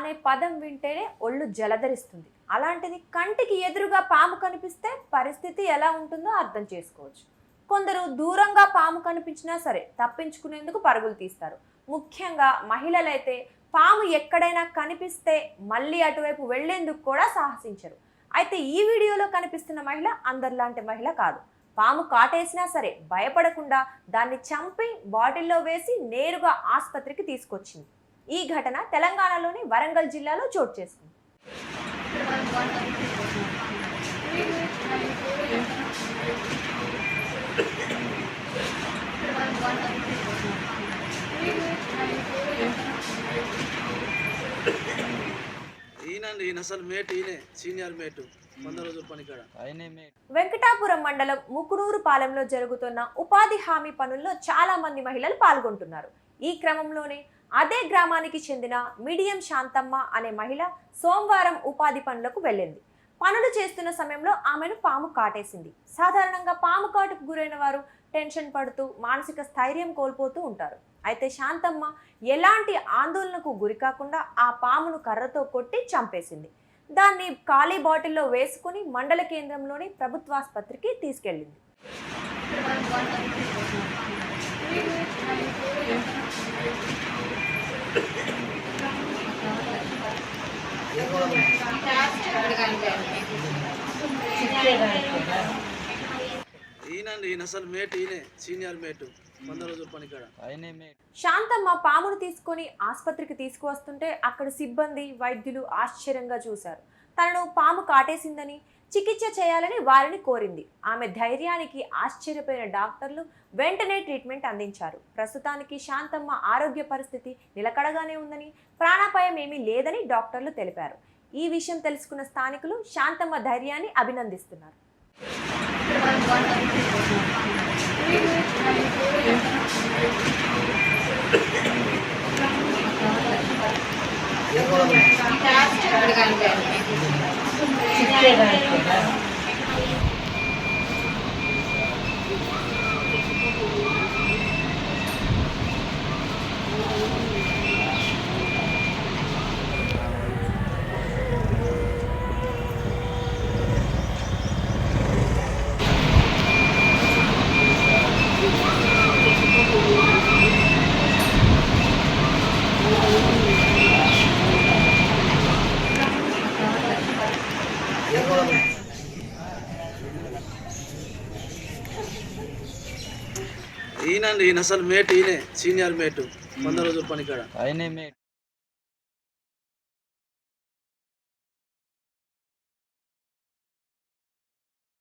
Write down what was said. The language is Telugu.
అనే పదం వింటేనే ఒళ్ళు జలధరిస్తుంది. అలాంటిది కంటికి ఎదురుగా పాము కనిపిస్తే పరిస్థితి ఎలా ఉంటుందో అర్థం చేసుకోవచ్చు. కొందరు దూరంగా పాము కనిపించినా సరే తప్పించుకునేందుకు పరుగులు తీస్తారు. ముఖ్యంగా మహిళలైతే పాము ఎక్కడైనా కనిపిస్తే మళ్ళీ అటువైపు వెళ్లేందుకు కూడా సాహసించరు. అయితే ఈ వీడియోలో కనిపిస్తున్న మహిళ అందరిలాంటి మహిళ కాదు. పాము కాటేసినా సరే భయపడకుండా దాన్ని చంపి బాటిల్లో వేసి నేరుగా ఆసుపత్రికి తీసుకొచ్చింది. ఈ ఘటన తెలంగాణలోని వరంగల్ జిల్లాలో చోటు చేసుకుంది. వెంకటాపురం మండలం ముకునూరు పాలెంలో జరుగుతున్న ఉపాధి హామీ పనుల్లో చాలా మంది మహిళలు పాల్గొంటున్నారు. ఈ క్రమంలోనే అదే గ్రామానికి చెందిన మిడియం శాంతమ్మ అనే మహిళ సోమవారం ఉపాధి పనులకు వెళ్ళింది. పనులు చేస్తున్న సమయంలో ఆమెను పాము కాటేసింది. సాధారణంగా పాము కాటుకు గురైన వారు టెన్షన్ పడుతూ మానసిక స్థైర్యం కోల్పోతూ ఉంటారు. అయితే శాంతమ్మ ఎలాంటి ఆందోళనకు గురికాకుండా ఆ పామును కర్రతో కొట్టి చంపేసింది. దాన్ని ఖాళీ బాటిల్లో వేసుకుని మండల కేంద్రంలోని ప్రభుత్వాసుపత్రికి తీసుకెళ్లింది. శాంతమ్మ పామును తీసుకొని ఆసుపత్రికి తీసుకువస్తుంటే అక్కడ సిబ్బంది వైద్యులు ఆశ్చర్యంగా చూశారు. తనను పాము కాటేసిందని చికిత్స చేయాలని వారిని కోరింది. ఆమె ధైర్యానికి ఆశ్చర్యపోయిన డాక్టర్లు వెంటనే ట్రీట్మెంట్ అందించారు. ప్రస్తుతానికి శాంతమ్మ ఆరోగ్య పరిస్థితి నిలకడగానే ఉందని, ప్రాణాపాయం ఏమీ లేదని డాక్టర్లు తెలిపారు. ఈ విషయం తెలుసుకున్న స్థానికులు శాంతమ్మ ధైర్యాన్ని అభినందిస్తున్నారు. ఈయన అసలు మేట్ ఈయనే సీనియర్ మేట్ 100 రోజుల పని కాడ ఆయనే మేట్.